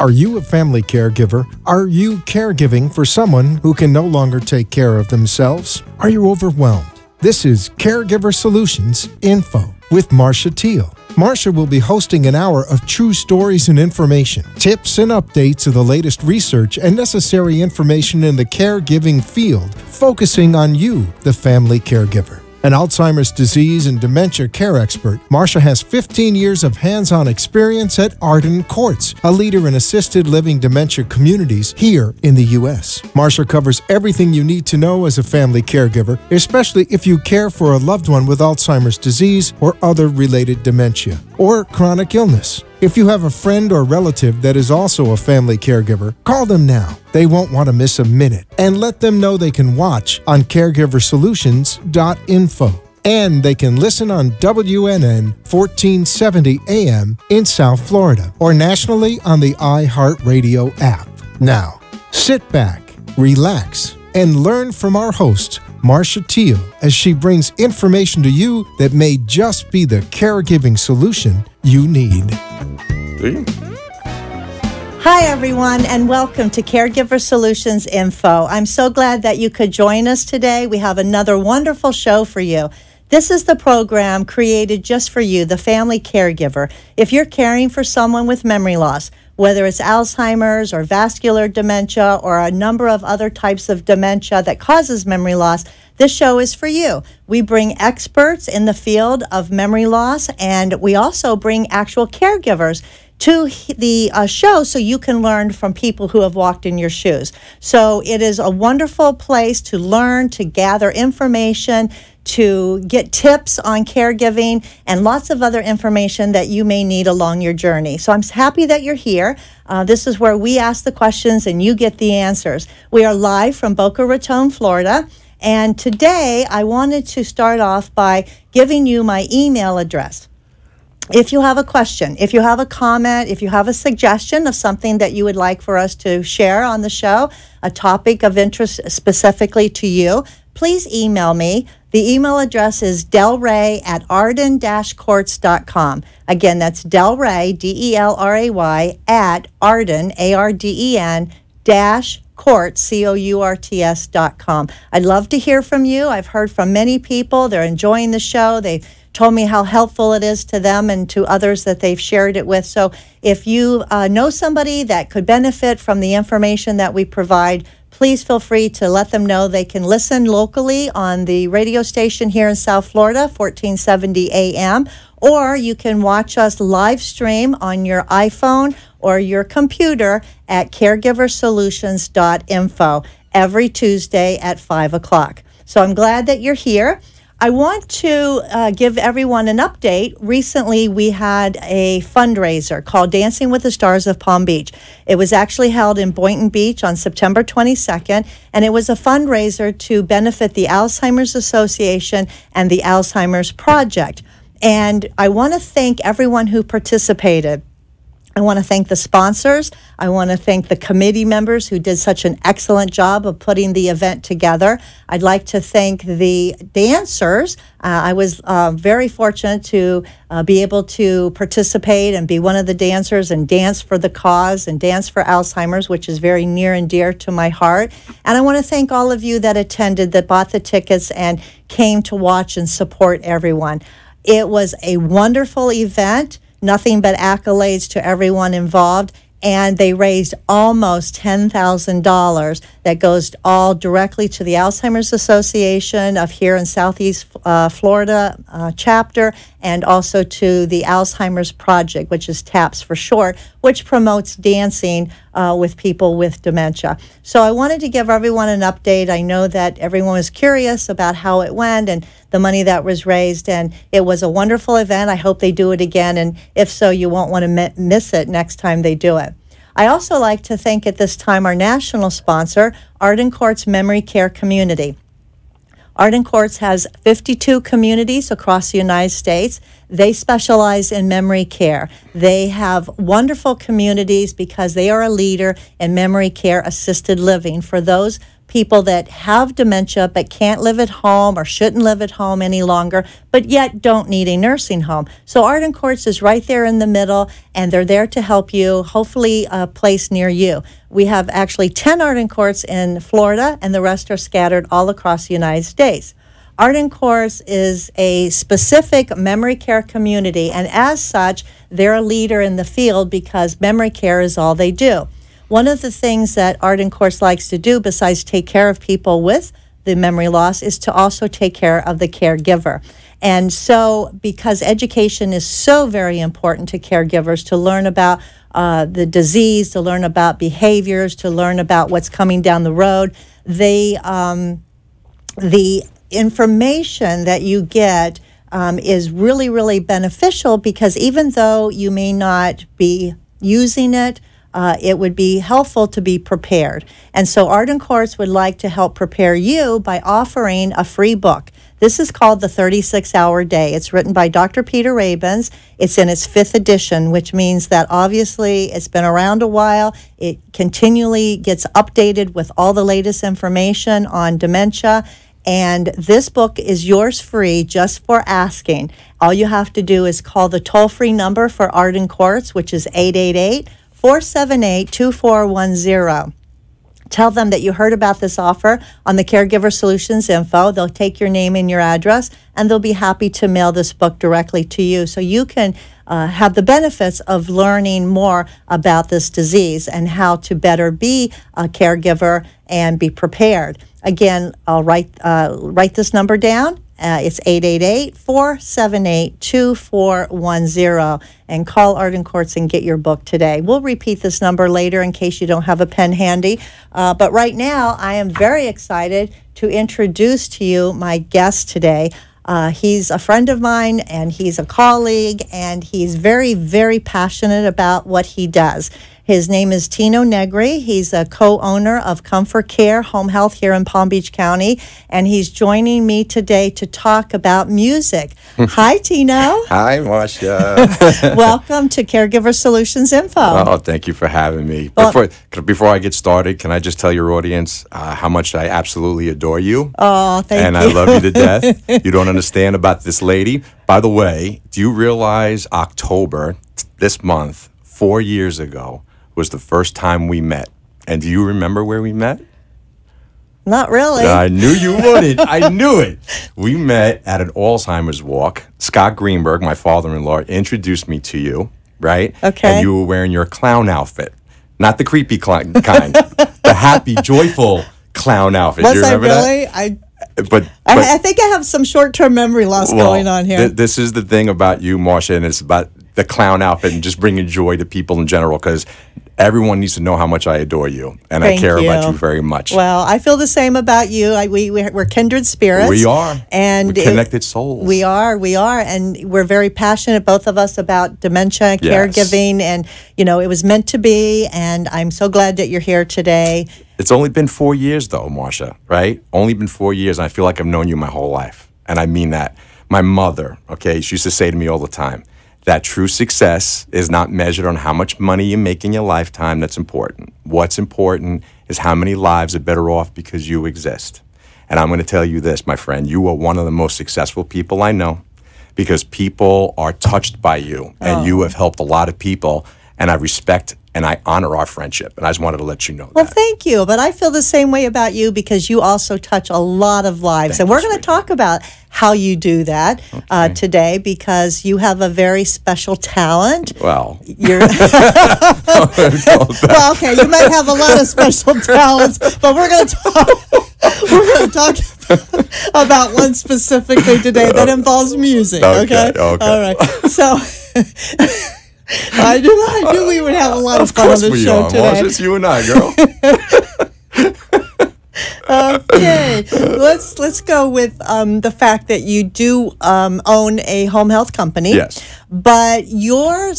Are you a family caregiver? Are you caregiving for someone who can no longer take care of themselves? Are you overwhelmed? This is Caregiver Solutions Info with Marcia Teele. Marcia will be hosting an hour of true stories and information, tips and updates of the latest research and necessary information in the caregiving field, focusing on you, the family caregiver. An Alzheimer's disease and dementia care expert, Marcia has 15 years of hands-on experience at Arden Courts, a leader in assisted living dementia communities here in the U.S. Marcia covers everything you need to know as a family caregiver, especially if you care for a loved one with Alzheimer's disease or other related dementia or chronic illness. If you have a friend or relative that is also a family caregiver, call them now. They won't want to miss a minute. And let them know they can watch on caregiversolutions.info. And they can listen on WNN 1470 AM in South Florida or nationally on the iHeartRadio app. Now, sit back, relax, and learn from our host, Marcia Teele, as she brings information to you that may just be the caregiving solution you need. Hi, everyone, and welcome to Caregiver Solutions Info. I'm so glad that you could join us today. We have another wonderful show for you. This is the program created just for you, the family caregiver. If you're caring for someone with memory loss, whether it's Alzheimer's or vascular dementia or a number of other types of dementia that causes memory loss, this show is for you. We bring experts in the field of memory loss, and we also bring actual caregivers to the show so you can learn from people who have walked in your shoes. So it is a wonderful place to learn, to gather information, to get tips on caregiving, and lots of other information that you may need along your journey. So I'm happy that you're here. This is where we ask the questions and you get the answers. We are live from Boca Raton, Florida. And today I wanted to start off by giving you my email address. If you have a question, if you have a comment, if you have a suggestion of something that you would like for us to share on the show, a topic of interest specifically to you, please email me. The email address is delray@arden-courts.com. Again, that's Delray, DELRAY, at Arden, ARDEN-courts, COURTS.com. I'd love to hear from you. I've heard from many people. They're enjoying the show. They've told me how helpful it is to them and to others that they've shared it with. So if you know somebody that could benefit from the information that we provide, please feel free to let them know. They can listen locally on the radio station here in South Florida, 1470 AM, or you can watch us live stream on your iPhone or your computer at caregiversolutions.info every Tuesday at 5 o'clock. So I'm glad that you're here. I want to give everyone an update. Recently, we had a fundraiser called Dancing with the Stars of Palm Beach. It was actually held in Boynton Beach on September 22nd, and it was a fundraiser to benefit the Alzheimer's Association and the Alzheimer's Project. And I want to thank everyone who participated. I want to thank the sponsors. I want to thank the committee members who did such an excellent job of putting the event together. I'd like to thank the dancers. I was very fortunate to be able to participate and be one of the dancers and dance for the cause and dance for Alzheimer's, which is very near and dear to my heart. And I want to thank all of you that attended, that bought the tickets and came to watch and support everyone. It was a wonderful event. Nothing but accolades to everyone involved, and they raised almost $10,000 that goes all directly to the Alzheimer's Association of here in Southeast Florida chapter, and also to the Alzheimer's Project, which is TAPS for short, which promotes dancing with people with dementia. So I wanted to give everyone an update. I know that everyone was curious about how it went and the money that was raised, and it was a wonderful event. I hope they do it again, and if so, you won't want to miss it next time they do it. I also like to thank at this time our national sponsor, Arden Courts Memory Care Community. Arden Courts has 52 communities across the United States. They specialize in memory care. They have wonderful communities because they are a leader in memory care assisted living for those people that have dementia but can't live at home or shouldn't live at home any longer, but yet don't need a nursing home. So Arden Courts is right there in the middle, and they're there to help you, hopefully a place near you. We have actually 10 Arden Courts in Florida, and the rest are scattered all across the United States. Arden Courts is a specific memory care community, and as such, they're a leader in the field because memory care is all they do. One of the things that Arden Courts likes to do, besides take care of people with the memory loss, is to also take care of the caregiver. And so, because education is so very important to caregivers, to learn about the disease, to learn about behaviors, to learn about what's coming down the road, the information that you get is really, really beneficial, because even though you may not be using it, it would be helpful to be prepared. And so Arden Courts would like to help prepare you by offering a free book. This is called The 36-Hour Day. It's written by Dr. Peter Rabens. It's in its 5th edition, which means that obviously it's been around a while. It continually gets updated with all the latest information on dementia. And this book is yours free just for asking. All you have to do is call the toll-free number for Arden Courts, which is 888-478-2410. Tell them that you heard about this offer on the Caregiver Solutions info. They'll take your name and your address, and they'll be happy to mail this book directly to you, so you can have the benefits of learning more about this disease and how to better be a caregiver and be prepared. Again, I'll write this number down. It's 888-478-2410, and call Arden Courts and get your book today. We'll repeat this number later in case you don't have a pen handy. But right now, I am very excited to introduce to you my guest today. He's a friend of mine, and he's a colleague, and he's very, very passionate about what he does. His name is Tino Negri. He's a co-owner of Comfort Care Home Health here in Palm Beach County, and he's joining me today to talk about music. Hi, Tino. Hi, Marcia. Welcome to Caregiver Solutions Info. Oh, thank you for having me. Before I get started, can I just tell your audience how much I absolutely adore you? Oh, thank you. And I love you to death. You don't understand about this lady. By the way, do you realize October, this month, 4 years ago, was the first time we met? And do you remember where we met? Not really. I knew you wouldn't. I knew it. We met at an Alzheimer's walk. Scott Greenberg, my father-in-law, introduced me to you, right? Okay. And you were wearing your clown outfit. Not the creepy kind. The happy, joyful clown outfit. Was you remember I really? that? I think I have some short-term memory loss going on here. This is the thing about you, Marcia, and it's about the clown outfit and just bringing joy to people in general, because everyone needs to know how much I adore you, and I care about you very much. Well, I feel the same about you. We're kindred spirits. We are. And we're connected souls. We are, and we're very passionate, both of us, about dementia, caregiving, and, you know, it was meant to be, and I'm so glad that you're here today. It's only been 4 years, though, Marcia, right? Only been 4 years, and I feel like I've known you my whole life, and I mean that. My mother, okay, she used to say to me all the time, that true success is not measured on how much money you make in your lifetime. That's important. What's important is how many lives are better off because you exist. And I'm going to tell you this, my friend, you are one of the most successful people I know, because people are touched by you, and you have helped a lot of people, and I respect and I honor our friendship. And I just wanted to let you know that. Well, thank you. But I feel the same way about you, because you also touch a lot of lives. And we're going to talk about how you do that today, because you have a very special talent. Well. Well, okay, you might have a lot of special talents, but we're going to talk about one specifically today that involves music, okay? All right. So I knew we would have a lot of fun on the show today. Well, it's just you and I, girl. Okay, let's go with the fact that you do own a home health company. Yes. But you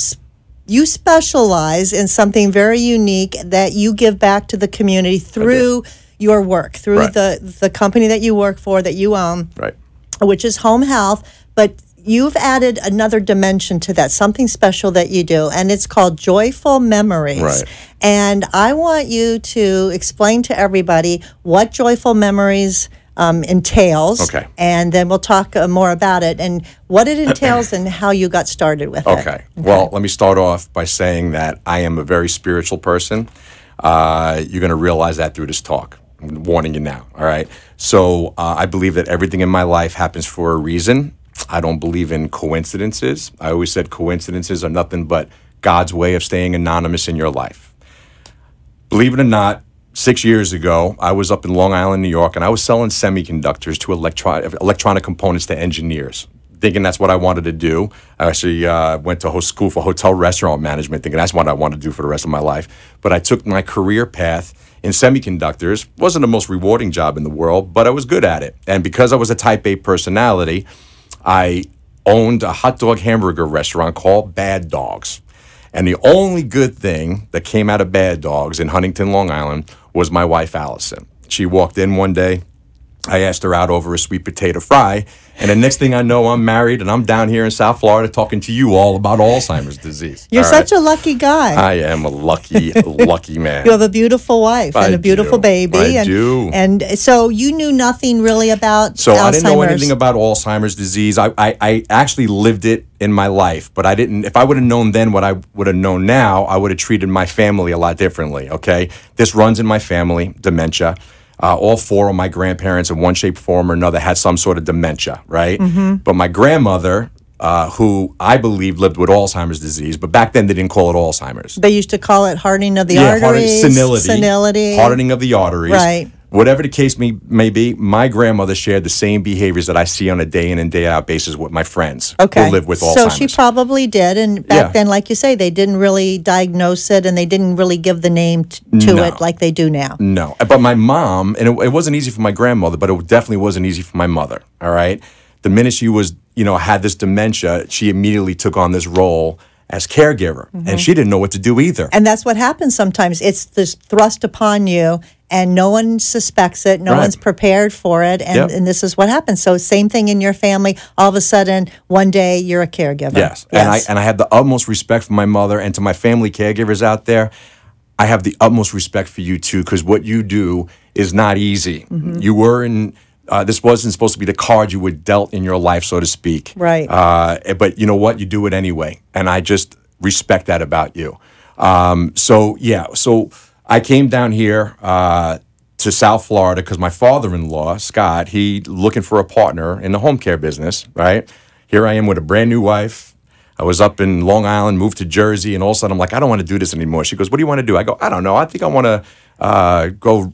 specialize in something very unique that you give back to the community through your work, through the company that you work for, that you own, right, which is home health. But you've added another dimension to that, something special that you do, and it's called Joyful Memories. Right. And I want you to explain to everybody what Joyful Memories entails. Okay. And then we'll talk more about it and what it entails and how you got started with it. Okay. Well, let me start off by saying that I am a very spiritual person. You're going to realize that through this talk. I'm warning you now, all right? So I believe that everything in my life happens for a reason. I don't believe in coincidences. I always said coincidences are nothing but God's way of staying anonymous in your life. Believe it or not, 6 years ago, I was up in Long Island, New York, and I was selling semiconductors to electronic components to engineers, thinking that's what I wanted to do. I actually went to school for hotel restaurant management, thinking that's what I wanted to do for the rest of my life. But I took my career path in semiconductors. Wasn't the most rewarding job in the world, but I was good at it. And because I was a type A personality, I owned a hot dog hamburger restaurant called Bad Dogs. And the only good thing that came out of Bad Dogs in Huntington, Long Island, was my wife, Allison. She walked in one day. I asked her out over a sweet potato fry, and the next thing I know, I'm married, and I'm down here in South Florida talking to you all about Alzheimer's disease. You're such a lucky guy. I am a lucky, lucky man. You have a beautiful wife and a beautiful baby. I do. And so you knew nothing really about So Alzheimer's. I didn't know anything about Alzheimer's disease. I actually lived it in my life, but I didn't. If I would have known then what I would have known now, I would have treated my family a lot differently, okay? This runs in my family, dementia. All four of my grandparents in one shape, form, or another had some sort of dementia, right? But my grandmother, who I believe lived with Alzheimer's disease, but back then they didn't call it Alzheimer's. They used to call it hardening of the arteries. Senility. Hardening of the arteries. Right. Whatever the case may be, my grandmother shared the same behaviors that I see on a day in and day out basis with my friends who live with Alzheimer's. So she probably did. And back then, like you say, they didn't really diagnose it and they didn't really give the name to it like they do now. No. But my mom, and it wasn't easy for my grandmother, but it definitely wasn't easy for my mother, all right? The minute she was, had this dementia, she immediately took on this role as caregiver, and she didn't know what to do either. And that's what happens sometimes. It's this thrust upon you, and no one suspects it. No one's prepared for it, and this is what happens. So same thing in your family. All of a sudden, one day, you're a caregiver. Yes. And I have the utmost respect for my mother, and to my family caregivers out there, I have the utmost respect for you, too, because what you do is not easy. You were in... this wasn't supposed to be the card you were dealt in your life, so to speak. Right. But you know what? You do it anyway. And I just respect that about you. So I came down here to South Florida because my father-in-law, Scott, he looking for a partner in the home care business, right? Here I am with a brand new wife. I was up in Long Island, moved to Jersey, and all of a sudden I'm like, I don't want to do this anymore. She goes, what do you want to do? I go, I don't know. I think I want to go,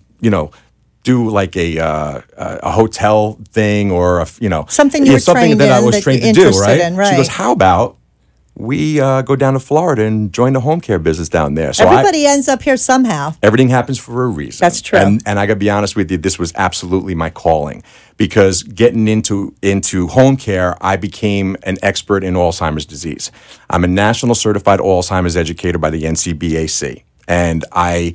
do like a hotel thing or something you were something trained that I in, was that trained you're to do, interested in, right? She goes, how about we go down to Florida and join the home care business down there? So everybody ends up here somehow. Everything happens for a reason. That's true. And I got to be honest with you, this was absolutely my calling, because getting into home care, I became an expert in Alzheimer's disease. I'm a national certified Alzheimer's educator by the NCBAC, and I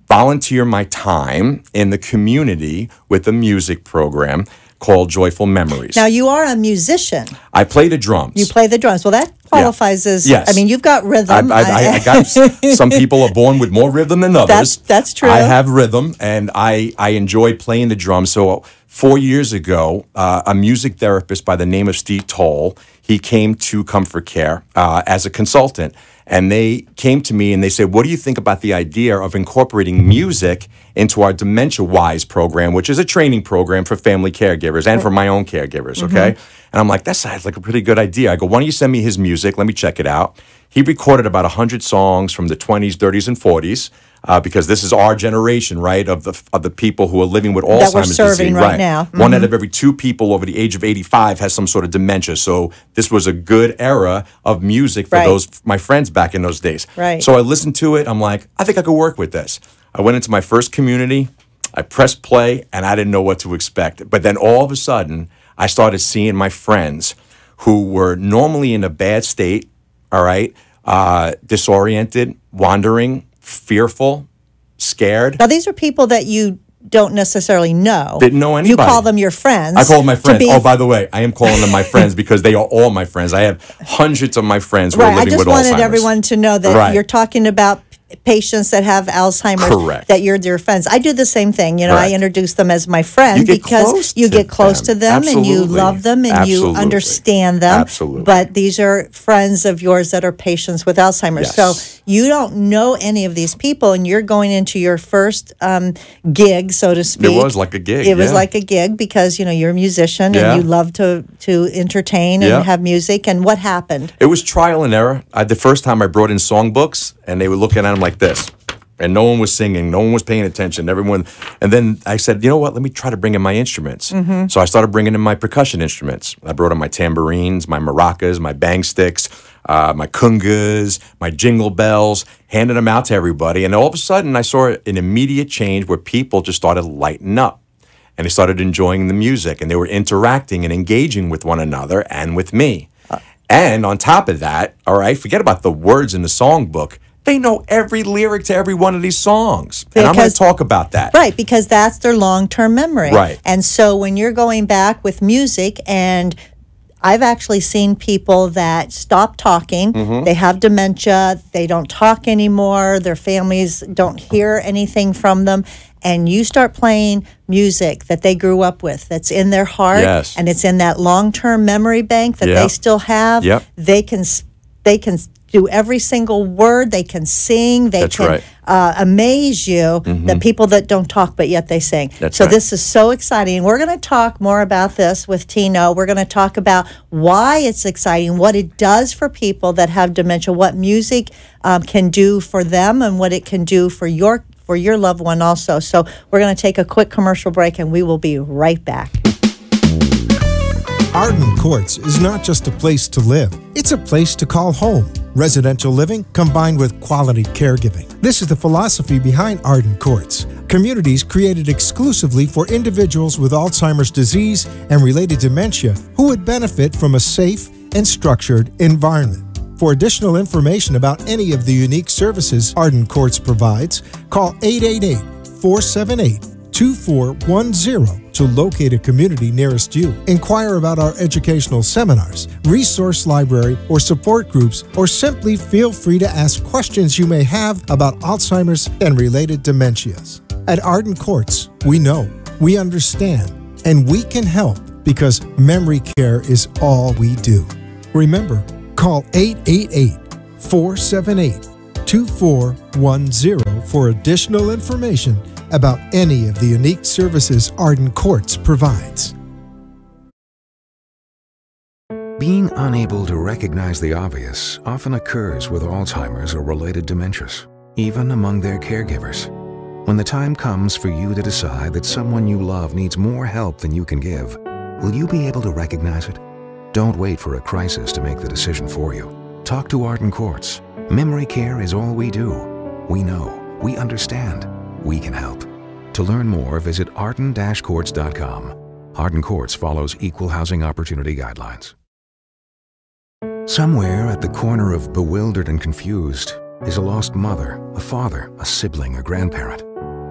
volunteer my time in the community with a music program called Joyful Memories. Now, you are a musician. I play the drums. You play the drums. Well, that qualifies as, yes. I mean, you've got rhythm. I got, some people are born with more rhythm than others. That's true. I have rhythm, and I enjoy playing the drums. So 4 years ago, a music therapist by the name of Steve Teele, he came to Comfort Care as a consultant. And they came to me and they said, what do you think about the idea of incorporating music into our Dementia Wise program, which is a training program for family caregivers and for my own caregivers, okay? And I'm like, that sounds like a pretty good idea. I go, why don't you send me his music? Let me check it out. He recorded about 100 songs from the 20s, 30s, and 40s. Because this is our generation, right, of the people who are living with Alzheimer's disease. That we're serving right now. One out of every 2 people over the age of 85 has some sort of dementia. So this was a good era of music for my friends back in those days. Right. So I listened to it. I'm like, I think I could work with this. I went into my first community. I pressed play, and I didn't know what to expect. But then all of a sudden, I started seeing my friends who were normally in a bad state, all right, disoriented, wandering, fearful, scared. Now, these are people that you don't necessarily know. Didn't know anybody. You call them your friends. I call them my friends. Oh, by the way, I am calling them my friends because they are all my friends. I have hundreds of my friends who are living with Alzheimer's. I just wanted everyone to know that you're talking about patients that have Alzheimer's. Correct. That you're their friends. I do the same thing. You know, I introduce them as my friend because you get close to them and you love them and you understand them. Absolutely. But these are friends of yours that are patients with Alzheimer's. So you don't know any of these people, and you're going into your first gig, so to speak. It was like a gig. It was like a gig because, you know, you're a musician and you love to entertain and have music. And what happened? It was trial and error. The first time I brought in songbooks, and they were looking at them like this. And no one was singing. No one was paying attention. Everyone. And then I said, you know what? Let me try to bring in my instruments. So I started bringing in my percussion instruments. I brought in my tambourines, my maracas, my bang sticks, my kungas, my jingle bells, handed them out to everybody. And all of a sudden, I saw an immediate change where people just started lighting up. And they started enjoying the music. And they were interacting and engaging with one another and with me. And on top of that, all right, forget about the words in the songbook. They know every lyric to every one of these songs. And I'm going to talk about that. Right, because that's their long-term memory. Right. And so when you're going back with music, and I've actually seen people that stop talking, they have dementia, they don't talk anymore, their families don't hear anything from them, and you start playing music that they grew up with, that's in their heart, and it's in that long-term memory bank that they still have. They can do every single word. They can sing. They can amaze you. The people that don't talk, but yet they sing. This is so exciting. We're going to talk more about this with Tino. We're going to talk about why it's exciting, what it does for people that have dementia, what music can do for them, and what it can do for your loved one also. So we're going to take a quick commercial break, and we will be right back. Arden Courts is not just a place to live. It's a place to call home. Residential living combined with quality caregiving. This is the philosophy behind Arden Courts. Communities created exclusively for individuals with Alzheimer's disease and related dementia who would benefit from a safe and structured environment. For additional information about any of the unique services Arden Courts provides, call 888-478-2410 to locate a community nearest you. Inquire about our educational seminars, resource library, or support groups, or simply feel free to ask questions you may have about Alzheimer's and related dementias. At Arden Courts, we know, we understand, and we can help because memory care is all we do. Remember, call 888-478-2410 for additional information about any of the unique services Arden Courts provides. Being unable to recognize the obvious often occurs with Alzheimer's or related dementias, even among their caregivers. When the time comes for you to decide that someone you love needs more help than you can give, will you be able to recognize it? Don't wait for a crisis to make the decision for you. Talk to Arden Courts. Memory care is all we do. We know, we understand, we can help. To learn more, visit arden-courts.com. Arden Courts follows equal housing opportunity guidelines. Somewhere at the corner of bewildered and confused is a lost mother, a father, a sibling, a grandparent.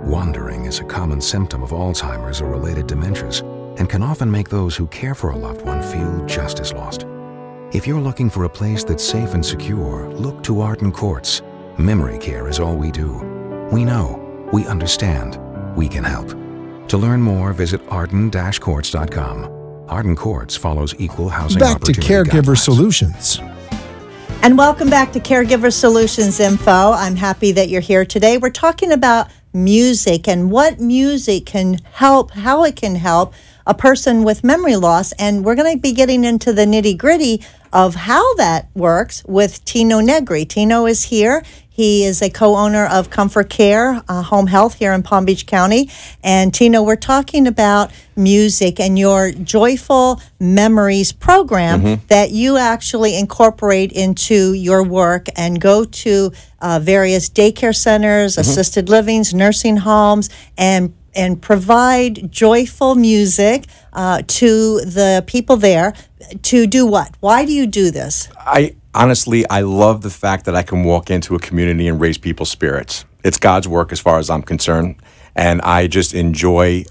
Wandering is a common symptom of Alzheimer's or related dementias and can often make those who care for a loved one feel just as lost. If you're looking for a place that's safe and secure, look to Arden Courts. Memory care is all we do. We know, we understand, we can help. To learn more, visit arden-courts.com. Arden Courts follows equal housing opportunity guidelines. Back to Caregiver Solutions. And welcome back to Caregiver Solutions Info. I'm happy that you're here today. We're talking about music and what music can help, how it can help a person with memory loss. And we're going to be getting into the nitty-gritty of how that works with Tino Negri. Tino is here. He is a co-owner of Comfort Care Home Health here in Palm Beach County. And Tino, we're talking about music and your Joyful Memories program that you actually incorporate into your work and go to various daycare centers, assisted livings, nursing homes, and provide joyful music to the people there to do what? Why do you do this? Honestly, I love the fact that I can walk into a community and raise people's spirits. It's God's work as far as I'm concerned. and I just enjoy.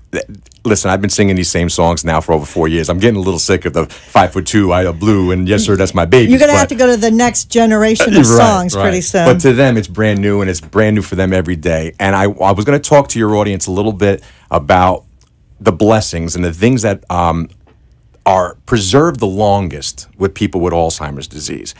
Listen, I've been singing these same songs now for over 4 years. I'm getting a little sick of the 5'2", I Blue, and Yes Sir, That's My Baby. You're going to have to go to the next generation of songs pretty soon. But to them, it's brand new, and it's brand new for them every day. And I was going to talk to your audience a little bit about the blessings and the things that are preserved the longest with people with Alzheimer's disease.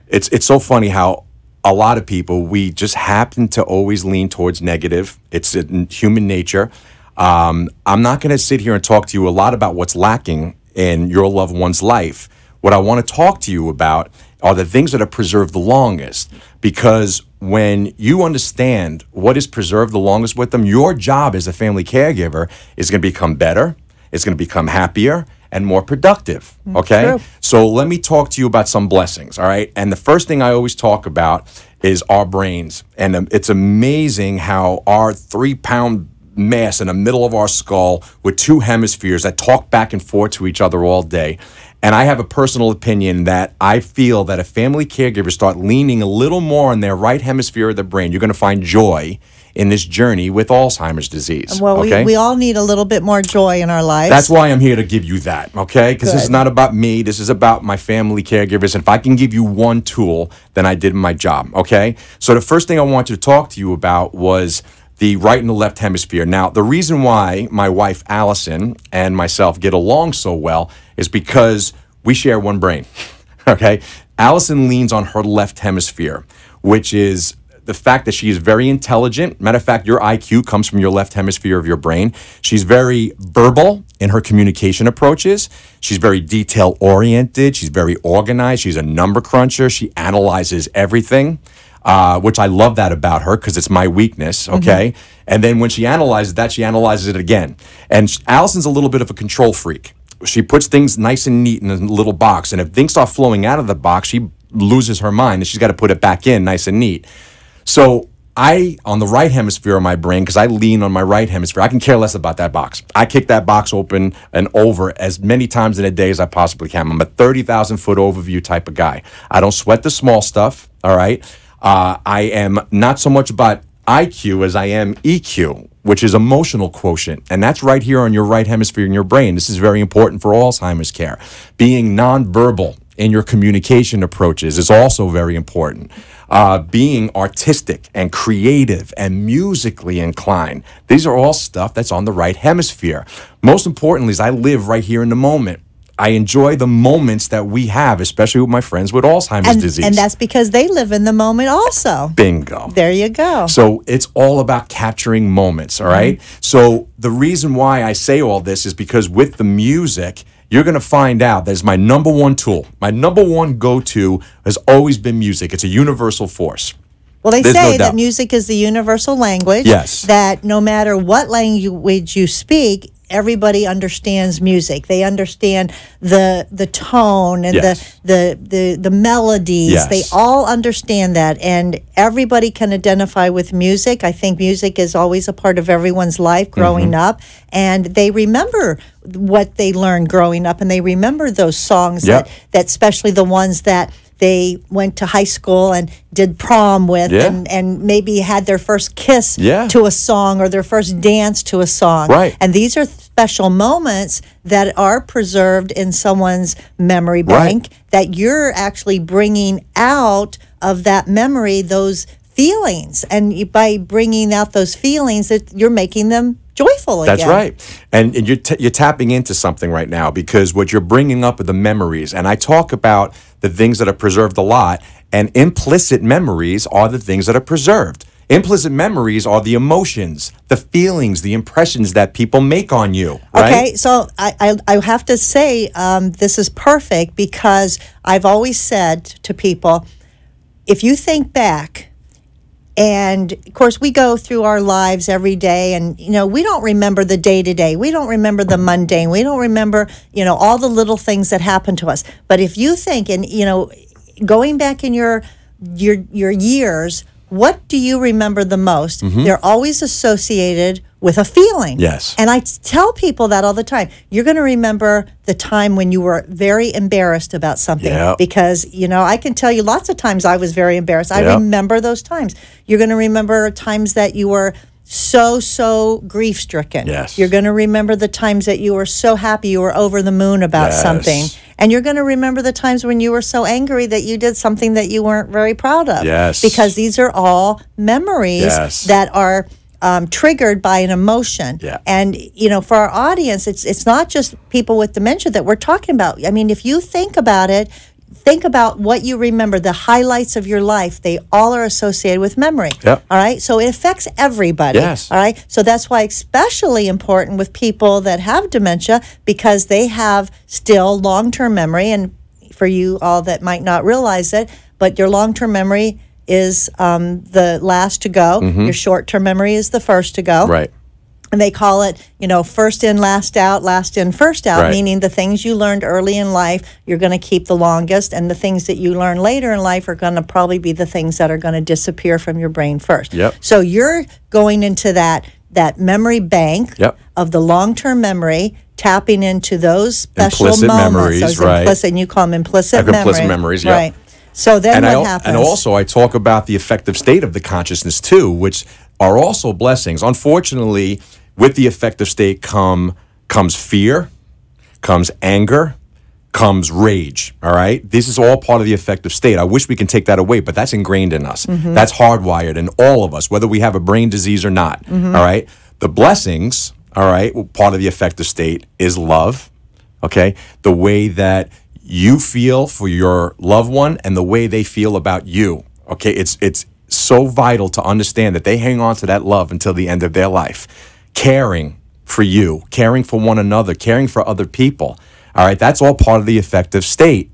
It's so funny how a lot of people, we just happen to always lean towards negative. It's in human nature. I'm not going to sit here and talk to you a lot about what's lacking in your loved one's life. What I want to talk to you about are the things that are preserved the longest, because when you understand what is preserved the longest with them, your job as a family caregiver is going to become better, it's going to become happier, and more productive, okay? True. So let me talk to you about some blessings, all right? And the first thing I always talk about is our brains. And it's amazing how our 3-pound mass in the middle of our skull with 2 hemispheres that talk back and forth to each other all day. And I have a personal opinion that I feel that if family caregivers start leaning a little more on their right hemisphere of the brain, you're going to find joy in this journey with Alzheimer's disease. Well, okay? we all need a little bit more joy in our lives. That's why I'm here to give you that, okay? Because this is not about me. This is about my family caregivers. And if I can give you one tool, then I did my job, okay? So the first thing I wanted to talk to you about was the right and the left hemisphere. Now, the reason why my wife, Allison, and myself get along so well is because we share one brain, okay? Allison leans on her left hemisphere, which is the fact that she is very intelligent. Matter of fact, your IQ comes from your left hemisphere of your brain. She's very verbal in her communication approaches. She's very detail-oriented. She's very organized. She's a number cruncher. She analyzes everything, which I love that about her because it's my weakness, okay? And then when she analyzes that, she analyzes it again. And Allison's a little bit of a control freak. She puts things nice and neat in a little box, and if things start flowing out of the box, she loses her mind, and she's got to put it back in nice and neat. So I, on the right hemisphere of my brain, because I lean on my right hemisphere, I can care less about that box. I kick that box open and over as many times in a day as I possibly can. I'm a 30,000-foot overview type of guy. I don't sweat the small stuff, all right? I am not so much about IQ as I am EQ, which is emotional quotient. And that's right here on your right hemisphere in your brain. This is very important for Alzheimer's care. Being nonverbal in your communication approaches is also very important. Being artistic and creative and musically inclined. These are all stuff that's on the right hemisphere. Most importantly is I live right here in the moment. I enjoy the moments that we have, especially with my friends with Alzheimer's disease. And that's because they live in the moment also. Bingo. There you go. So it's all about capturing moments, all right? So the reason why I say all this is because with the music, you're going to find out that's my number one tool. My number one go-to has always been music. It's a universal force. Well, they There's say no that doubt. music is the universal language. Yes. That no matter what language you speak, everybody understands music. They understand the tone and Yes. the melodies. Yes. They all understand that, and everybody can identify with music. I think music is always a part of everyone's life growing up, and they remember what they learned growing up, and they remember those songs Yep. that especially the ones that they went to high school and did prom with, Yeah. and maybe had their first kiss Yeah. to a song or their first dance to a song. Right. And these are special moments that are preserved in someone's memory bank that you're actually bringing out of that memory, those feelings. And by bringing out those feelings, that you're making them joyful again. That's right. And you're tapping into something right now, because what you're bringing up are the memories. And I talk about the things that are preserved a lot, and implicit memories are the things that are preserved. Implicit memories are the emotions, the feelings, the impressions that people make on you, right? Okay, so I have to say this is perfect, because I've always said to people, if you think back, and of course we go through our lives every day, and we don't remember the day-to-day, we don't remember the mundane, we don't remember all the little things that happen to us. But if you think, and going back in your years, what do you remember the most? They're always associated with a feeling. Yes. And I tell people that all the time. You're going to remember the time when you were very embarrassed about something. Yep. Because, I can tell you lots of times I was very embarrassed. I Yep. remember those times. You're going to remember times that you were so grief-stricken. Yes. You're going to remember the times that you were so happy you were over the moon about something. And you're going to remember the times when you were so angry that you did something that you weren't very proud of. Yes. Because these are all memories that are triggered by an emotion. Yeah. And, you know, for our audience, it's not just people with dementia that we're talking about. I mean, if you think about it, think about what you remember, the highlights of your life. They all are associated with memory. Yep. All right? So it affects everybody. Yes. All right? So that's why especially important with people that have dementia, because they have still long-term memory. And for you all that might not realize it, but your long-term memory is the last to go. Your short-term memory is the first to go. Right. And they call it, you know, first in, last out, last in, first out, Right. meaning the things you learned early in life, you're going to keep the longest, and the things that you learn later in life are going to probably be the things that are going to disappear from your brain first. Yep. So you're going into that memory bank of the long-term memory, tapping into those special Implicit moments. memories, those right. Implicit, and you call them implicit Implicit memories, yep. Right. So then And what happens? And also, I talk about the affective state of the consciousness too, which are also blessings. Unfortunately, with the affective state comes fear, comes anger, comes rage. All right, this is all part of the affective state. I wish we can take that away, but that's ingrained in us. That's hardwired in all of us, whether we have a brain disease or not. All right, the blessings. All right, part of the affective state is love. Okay, the way that you feel for your loved one and the way they feel about you. Okay, it's so vital to understand that they hang on to that love until the end of their life. Caring for you, caring for one another, caring for other people. All right, that's all part of the affective state.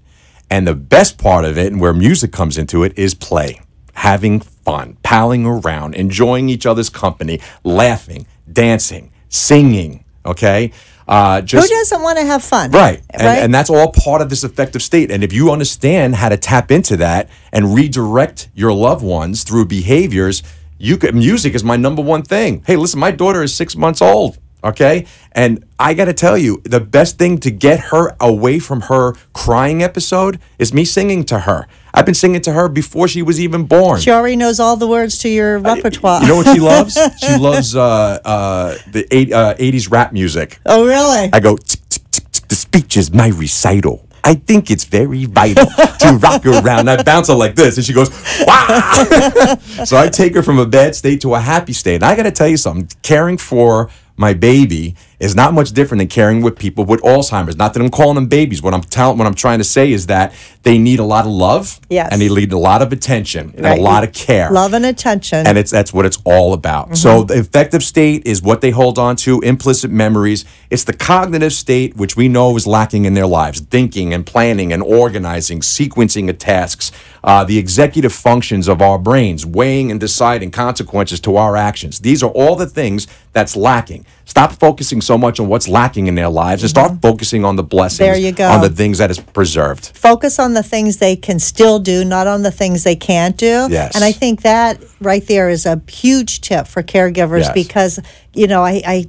And the best part of it, and where music comes into it, is play. Having fun, palling around, enjoying each other's company, laughing, dancing, singing, okay? Who doesn't want to have fun? Right. And that's all part of this affective state. And if you understand how to tap into that and redirect your loved ones through behaviors, music is my number one thing. Hey, listen, my daughter is 6 months old, okay? And I got to tell you, the best thing to get her away from her crying episode is me singing to her. I've been singing to her before she was even born. She already knows all the words to your repertoire. You know what she loves? She loves the 80s rap music. Oh, really? I go, the speech is my recital. I think it's very vital to rock around. I bounce her like this, and she goes, wow. So I take her from a bad state to a happy state. And I got to tell you something, caring for my baby is not much different than caring with people with Alzheimer's. Not that I'm calling them babies. What I'm trying to say is that they need a lot of love, and they need a lot of attention and a lot of care. Love and attention. And that's what it's all about. So the affective state is what they hold on to, implicit memories. It's the cognitive state, which we know is lacking in their lives, thinking and planning and organizing, sequencing of tasks, the executive functions of our brains, weighing and deciding consequences to our actions. These are all the things that's lacking. Stop focusing so much on what's lacking in their lives and start focusing on the blessings, there you go. on the things that is preserved. Focus on the things they can still do, not on the things they can't do. Yes. And I think that right there is a huge tip for caregivers because, you know, I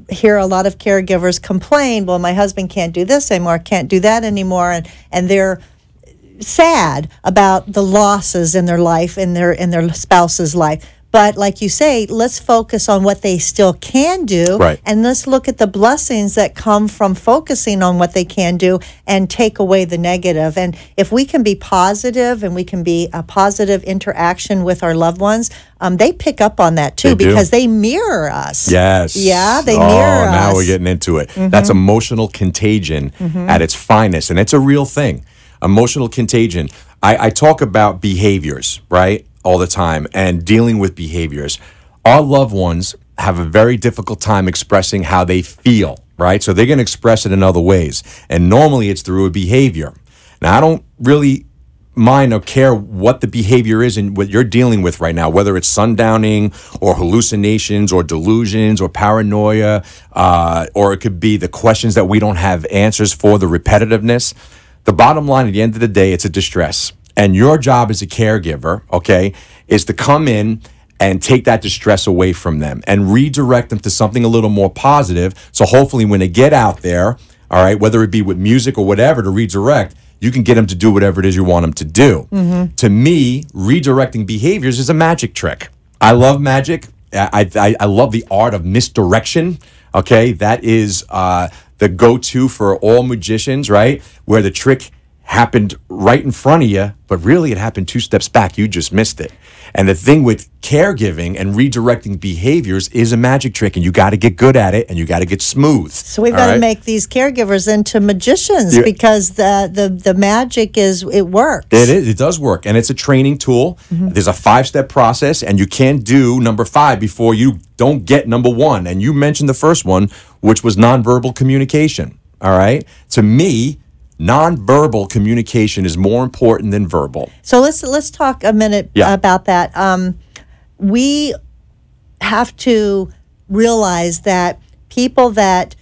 hear a lot of caregivers complain, well, my husband can't do this anymore, can't do that anymore, and they're sad about the losses in their life, in their spouse's life. But like you say, let's focus on what they still can do, and let's look at the blessings that come from focusing on what they can do and take away the negative. And if we can be positive and we can be a positive interaction with our loved ones, they pick up on that too because they mirror us. Yes. Yeah, they mirror us. Now we're getting into it. That's emotional contagion at its finest, and it's a real thing. Emotional contagion. I talk about behaviors, right? All the time, and dealing with behaviors. Our loved ones have a very difficult time expressing how they feel, right? So they're going to express it in other ways. And normally it's through a behavior. Now, I don't really mind or care what the behavior is and what you're dealing with right now, whether it's sundowning or hallucinations or delusions or paranoia, or it could be the questions that we don't have answers for, the repetitiveness. The bottom line, at the end of the day, it's a distress. And your job as a caregiver, okay, is to come in and take that distress away from them and redirect them to something a little more positive. So hopefully when they get out there, all right, whether it be with music or whatever to redirect, you can get them to do whatever it is you want them to do. To me, redirecting behaviors is a magic trick. I love magic. I love the art of misdirection. Okay, that is the go-to for all magicians, right? Where the trick happened right in front of you, but really it happened 2 steps back. You just missed it. And the thing with caregiving and redirecting behaviors is a magic trick, and you got to get good at it, and you got to get smooth. So we've got to make these caregivers into magicians because the magic it works. It is. It does work, and it's a training tool. There's a 5-step process, and you can't do number 5 before you don't get number 1. And you mentioned the first one, which was nonverbal communication. All right? To me, nonverbal communication is more important than verbal. So let's talk a minute about that. We have to realize that people that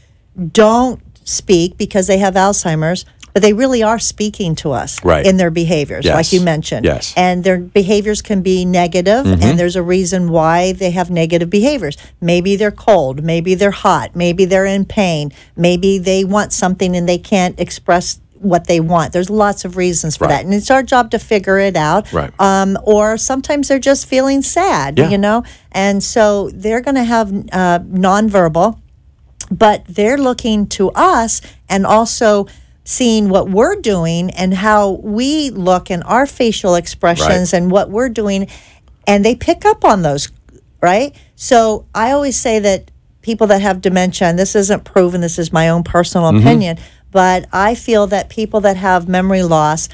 don't speak because they have Alzheimer's, but they really are speaking to us in their behaviors, like you mentioned. Yes. And their behaviors can be negative, and there's a reason why they have negative behaviors. Maybe they're cold, maybe they're hot, maybe they're in pain, maybe they want something and they can't express what they want. There's lots of reasons for that, and it's our job to figure it out. Or sometimes they're just feeling sad, you know, and so they're going to have nonverbal, but they're looking to us and also seeing what we're doing and how we look and our facial expressions and what we're doing, and they pick up on those, right? So I always say that people that have dementia, and this isn't proven, this is my own personal opinion, but I feel that people that have memory loss,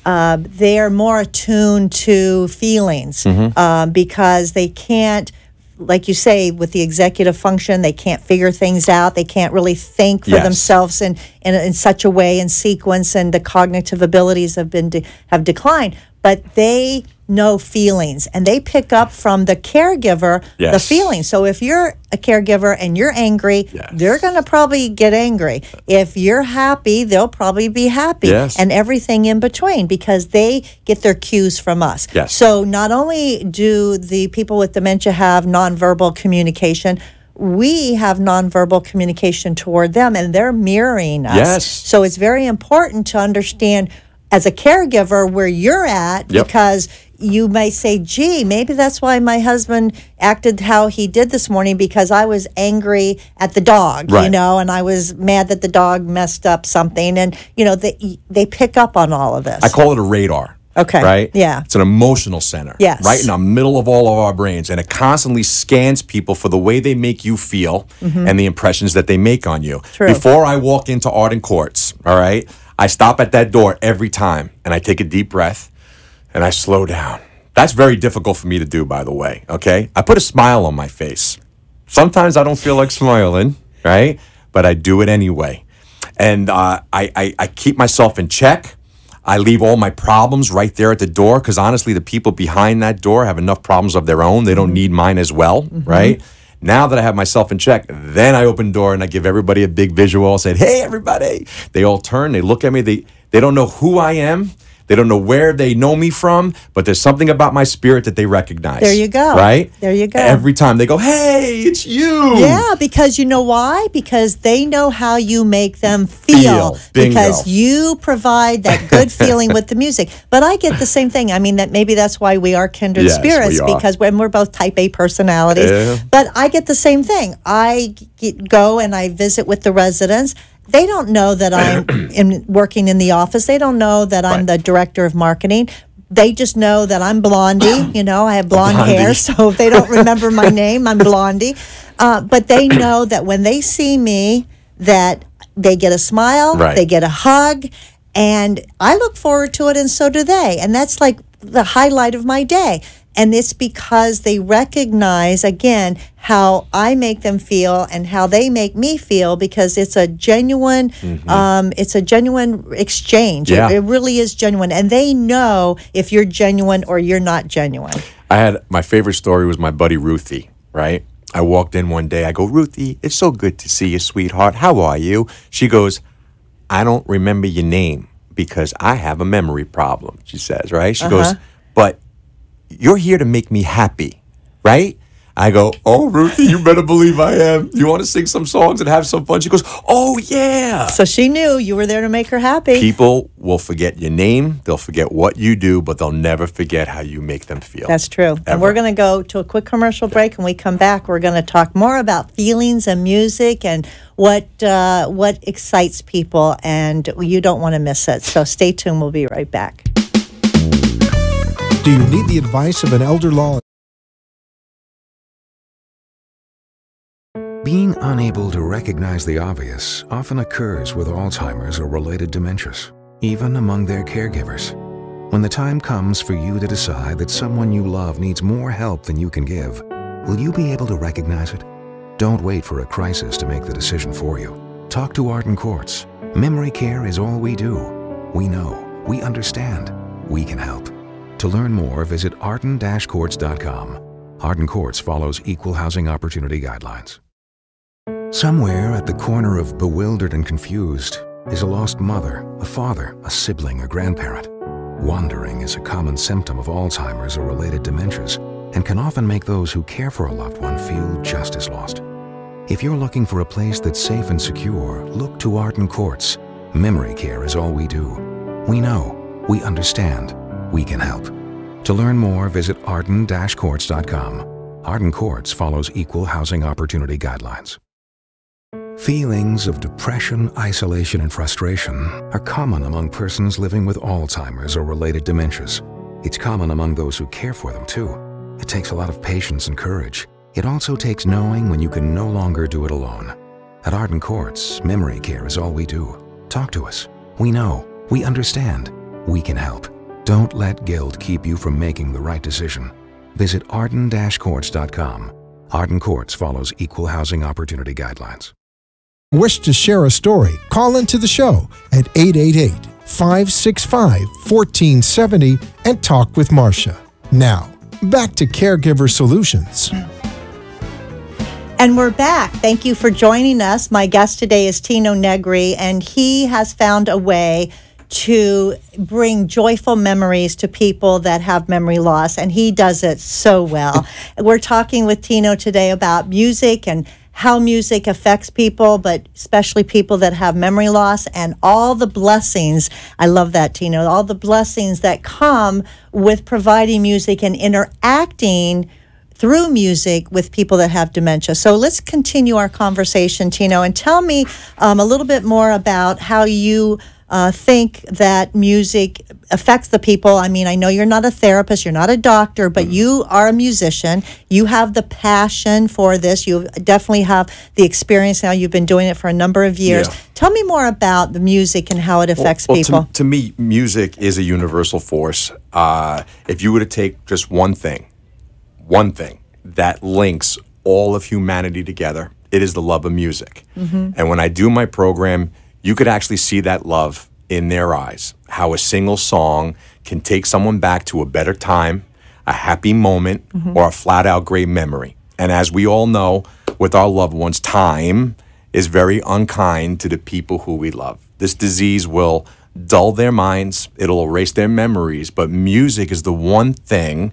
they are more attuned to feelings because they can't, like you say, with the executive function, they can't figure things out. They can't really think for themselves in such a way in sequence, and the cognitive abilities have declined. But they know feelings, and they pick up from the caregiver the feelings. So if you're a caregiver and you're angry, they're going to probably get angry. If you're happy, they'll probably be happy, and everything in between, because they get their cues from us. So not only do the people with dementia have nonverbal communication, we have nonverbal communication toward them, and they're mirroring us. So it's very important to understand as a caregiver where you're at, because you may say, gee, maybe that's why my husband acted how he did this morning, because I was angry at the dog, you know, and I was mad that the dog messed up something. And, you know, they pick up on all of this. I call it a radar. Okay. Right? Yeah. It's an emotional center. Yes. Right in the middle of all of our brains. And it constantly scans people for the way they make you feel and the impressions that they make on you. True. Before I walk into Arden Courts, all right, I stop at that door every time and I take a deep breath and I slow down. That's very difficult for me to do, by the way, okay? I put a smile on my face. Sometimes I don't feel like smiling, right? But I do it anyway. And I keep myself in check. I leave all my problems right there at the door, because honestly, the people behind that door have enough problems of their own. They don't need mine as well, right? Now that I have myself in check, then I open the door and I give everybody a big visual, say, hey, everybody. They all turn, they look at me, they don't know who I am. They don't know where they know me from, but there's something about my spirit that they recognize. There you go. Right? There you go. Every time they go, hey, it's you. Yeah, because you know why? Because they know how you make them feel. Bingo. Because you provide that good feeling with the music. But I get the same thing. I mean, maybe that's why we are kindred spirits, because we're both type A personalities. But I get the same thing. I go and I visit with the residents. They don't know that I'm working in the office. They don't know that I'm the director of marketing. They just know that I'm Blondie. You know, I have blonde hair, so if they don't remember my name, I'm Blondie. But they know that when they see me, that they get a smile, they get a hug, and I look forward to it, and so do they. And that's like the highlight of my day. And it's because they recognize, again, how I make them feel and how they make me feel, because it's a genuine exchange. It really is genuine. And they know if you're genuine or you're not genuine. My favorite story was my buddy Ruthie, right? I walked in one day. I go, Ruthie, it's so good to see you, sweetheart. How are you? She goes, I don't remember your name because I have a memory problem, she says, right? She goes, but you're here to make me happy, right? I go, oh, Ruthie, you better believe I am. You want to sing some songs and have some fun? She goes, oh, yeah. So she knew you were there to make her happy. People will forget your name. They'll forget what you do, but they'll never forget how you make them feel. That's true. And we're going to go to a quick commercial break. And we come back, we're going to talk more about feelings and music and what excites people. And you don't want to miss it. So stay tuned. We'll be right back. Do you need the advice of an elder law? Being unable to recognize the obvious often occurs with Alzheimer's or related dementias, even among their caregivers. When the time comes for you to decide that someone you love needs more help than you can give, will you be able to recognize it? Don't wait for a crisis to make the decision for you. Talk to Arden Courts. Memory care is all we do. We know, we understand, we can help. To learn more, visit arden-courts.com. Arden Courts follows equal housing opportunity guidelines. Somewhere at the corner of bewildered and confused is a lost mother, a father, a sibling, a grandparent. Wandering is a common symptom of Alzheimer's or related dementias and can often make those who care for a loved one feel just as lost. If you're looking for a place that's safe and secure, look to Arden Courts. Memory care is all we do. We know, we understand, we can help. To learn more, visit arden-courts.com. Arden Courts follows equal housing opportunity guidelines. Feelings of depression, isolation, and frustration are common among persons living with Alzheimer's or related dementias. It's common among those who care for them, too. It takes a lot of patience and courage. It also takes knowing when you can no longer do it alone. At Arden Courts, memory care is all we do. Talk to us. We know, we understand, we can help. Don't let guilt keep you from making the right decision. Visit arden-courts.com. Arden Courts follows equal housing opportunity guidelines. Wish to share a story? Call into the show at 888-565-1470 and talk with Marcia. Now, back to Caregiver Solutions. And we're back. Thank you for joining us. My guest today is Tino Negri, and he has found a way to bring joyful memories to people that have memory loss, and he does it so well. We're talking with Tino today about music and how music affects people, but especially people that have memory loss, and all the blessings. I love that, Tino. All the blessings that come with providing music and interacting through music with people that have dementia. So let's continue our conversation, Tino, and tell me a little bit more about how you think that music affects the people. I mean, I know you're not a therapist, you're not a doctor, but you are a musician. You have the passion for this. You definitely have the experience now. You've been doing it for a number of years. Yeah. Tell me more about the music and how it affects people. To me, music is a universal force. If you were to take just one thing that links all of humanity together, it is the love of music. Mm-hmm. And when I do my program, you could actually see that love in their eyes, how a single song can take someone back to a better time, a happy moment, mm-hmm. or a flat-out great memory. And as we all know, with our loved ones, time is very unkind to the people who we love. This disease will dull their minds, it'll erase their memories, but music is the one thing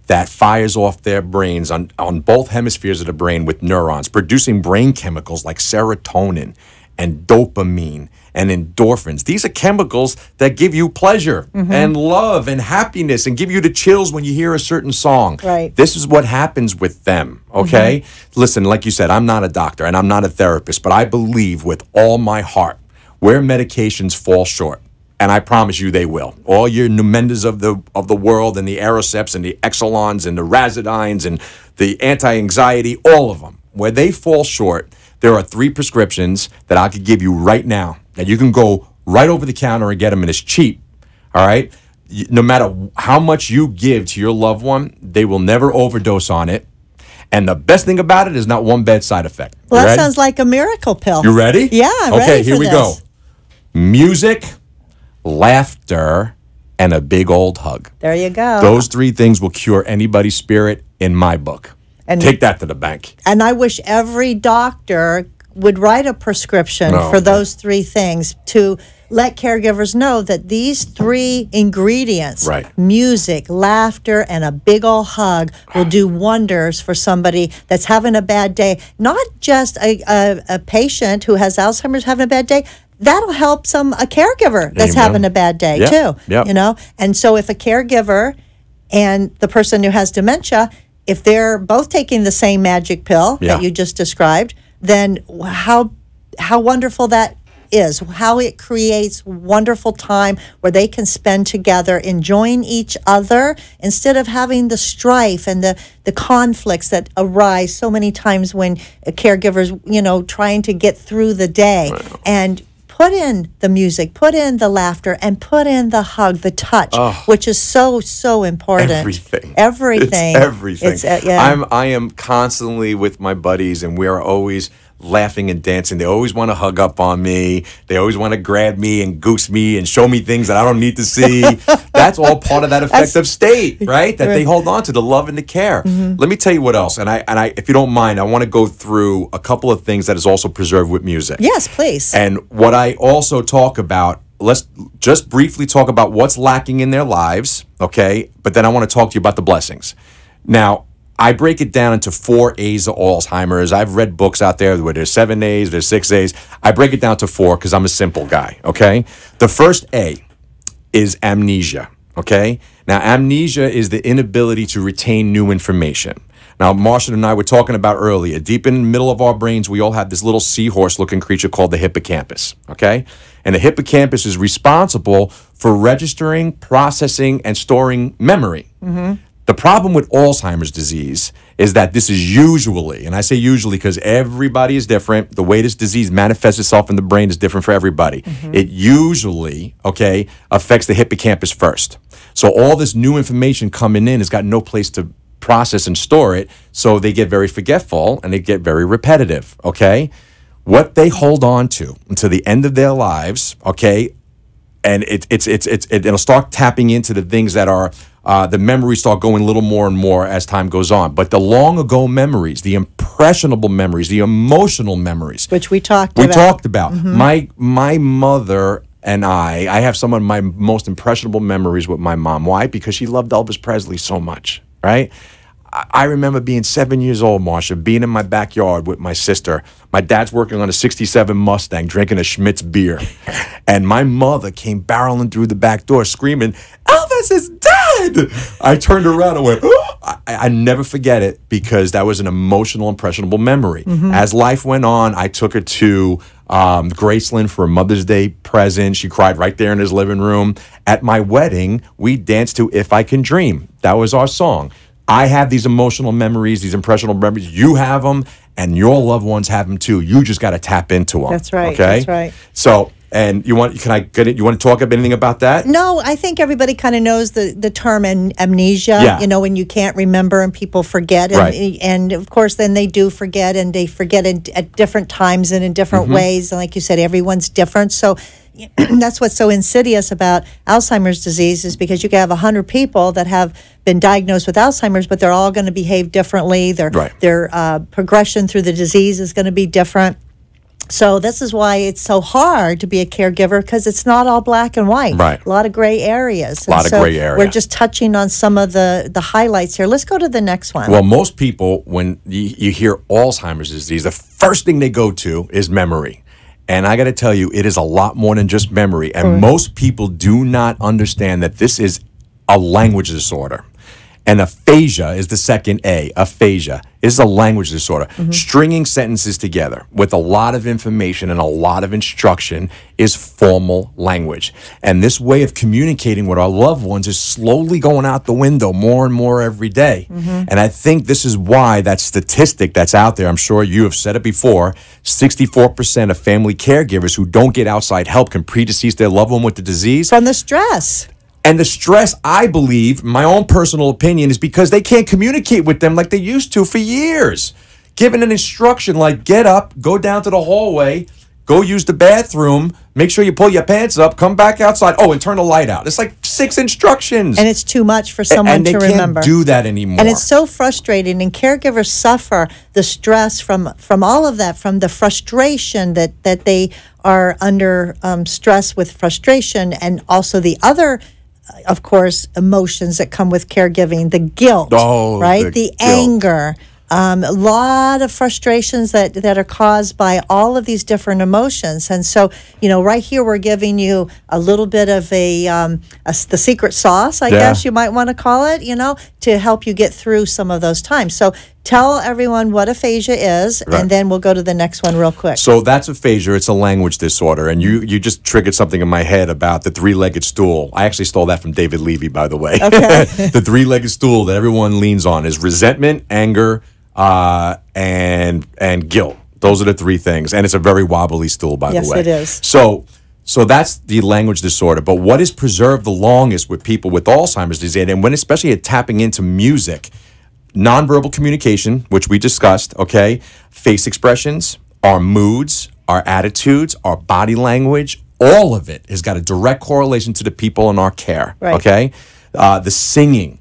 that fires off their brains on both hemispheres of the brain with neurons, producing brain chemicals like serotonin and dopamine and endorphins. These are chemicals that give you pleasure mm-hmm. and love and happiness and give you the chills when you hear a certain song. Right. This is what happens with them, okay? Mm-hmm. Listen, like you said, I'm not a doctor and I'm not a therapist, but I believe with all my heart where medications fall short, and I promise you they will. All your Numendas of the world and the Ariceps and the Exelons and the Razidines and the anti-anxiety, all of them, where they fall short, there are 3 prescriptions that I could give you right now that you can go right over the counter and get them, and it's cheap, all right? No matter how much you give to your loved one, they will never overdose on it. And the best thing about it is not one bad side effect. Well, that sounds like a miracle pill. You ready? Yeah, I'm ready for Okay, here we this. go. Music, laughter, and a big old hug. There you go. Those 3 things will cure anybody's spirit in my book. And take that to the bank. And I wish every doctor would write a prescription for those 3 things to let caregivers know that these 3 ingredients, Right. music, laughter, and a big ol' hug, will do wonders for somebody that's having a bad day. Not just a patient who has Alzheimer's having a bad day. That'll help a caregiver that's Amen. having a bad day Yep. too. Yep. You know? And so if a caregiver and the person who has dementia, if they're both taking the same magic pill Yeah. that you just described, then how wonderful that is, how it creates wonderful time where they can spend together enjoying each other instead of having the strife and the conflicts that arise so many times when caregivers, trying to get through the day. And put in the music, put in the laughter, and put in the hug, the touch, which is so, so important. Everything. Everything. It's everything. Yeah. I am constantly with my buddies, and we are always laughing and dancing. They always want to hug up on me. They always want to grab me and goose me and show me things that I don't need to see. That's all part of that affective state, right? That they hold on to, the love and the care. Let me tell you what else. And I, if you don't mind, I want to go through a couple of things that is also preserved with music. Yes, please. And what I also talk about, let's just briefly talk about what's lacking in their lives, okay? But then I want to talk to you about the blessings. Now, I break it down into 4 A's of Alzheimer's. I've read books out there where there's 7 A's, there's 6 A's. I break it down to 4 because I'm a simple guy, okay? The first A is amnesia, okay? Now, amnesia is the inability to retain new information. Now, Marcia and I were talking about earlier, deep in the middle of our brains, we all have this little seahorse-looking creature called the hippocampus, okay? And the hippocampus is responsible for registering, processing, and storing memory. The problem with Alzheimer's disease is that this is usually, and I say usually because everybody is different, the way this disease manifests itself in the brain is different for everybody. It usually, okay, affects the hippocampus first. So all this new information coming in has got no place to process and store it, so they get very forgetful and they get very repetitive, okay? What they hold on to until the end of their lives, okay, and it'll start tapping into the things that are the memories start going a little more and more as time goes on. But the long ago memories, the impressionable memories, the emotional memories, which we talked about. My mother and I have some of my most impressionable memories with my mom. Why? Because she loved Elvis Presley so much, right? I remember being 7 years old, Marcia, being in my backyard with my sister. My dad's working on a 67 Mustang, drinking a Schmitz beer. And my mother came barreling through the back door screaming, "Elvis is dead!" I turned around and went, "Oh!" I never forget it because that was an emotional, impressionable memory. As life went on, I took her to Graceland for a Mother's Day present. She cried right there in his living room. At my wedding, we danced to If I Can Dream. That was our song. I have these emotional memories, these impressionable memories. You have them, and your loved ones have them too. You just got to tap into them. That's right. Okay? That's right. So, and you want? Can I get it? You want to talk about anything about that? No, I think everybody kind of knows the term amnesia. Yeah. You know, when you can't remember and people forget, and, Right. and of course, then they do forget, and they forget at different times and in different ways. And like you said, everyone's different. So that's what's so insidious about Alzheimer's disease is because you can have 100 people that have been diagnosed with Alzheimer's, but they're all going to behave differently. Their progression through the disease is going to be different. So this is why it's so hard to be a caregiver because it's not all black and white. Right. A lot of gray areas. A lot of gray area. We're just touching on some of the highlights here. Let's go to the next one. Well, most people, when you hear Alzheimer's disease, the first thing they go to is memory. And I got to tell you, it is a lot more than just memory. And most people do not understand that this is a language disorder. And aphasia is the second A. Aphasia is a language disorder. Stringing sentences together with a lot of information and a lot of instruction is formal language. And this way of communicating with our loved ones is slowly going out the window more and more every day. And I think this is why that statistic that's out there, I'm sure you have said it before, 64% of family caregivers who don't get outside help can predecease their loved one with the disease. From the stress. And the stress, I believe, my own personal opinion, is because they can't communicate with them like they used to for years. Given an instruction like get up, go down to the hallway, go use the bathroom, make sure you pull your pants up, come back outside. Oh, and turn the light out. It's like 6 instructions. And it's too much for someone to remember. And they can't do that anymore. And it's so frustrating. And caregivers suffer the stress from all of that, from the frustration that they are under stress with frustration, and also the other, of course, emotions that come with caregiving, the guilt, right? The anger. A lot of frustrations that are caused by all of these different emotions. And so, right here we're giving you a little bit of the secret sauce, I guess you might want to call it, to help you get through some of those times. So tell everyone what aphasia is, and then we'll go to the next one real quick. So that's aphasia. It's a language disorder. And you just triggered something in my head about the three-legged stool. I actually stole that from David Levy, by the way. Okay. The three-legged stool that everyone leans on is resentment, anger, and guilt. Those are the three things. And it's a very wobbly stool, by the way. Yes, it is. So that's the language disorder. But what is preserved the longest with people with Alzheimer's disease, and when especially at tapping into music, nonverbal communication, which we discussed, okay, face expressions, our moods, our attitudes, our body language, all of it has got a direct correlation to the people in our care, okay? The singing,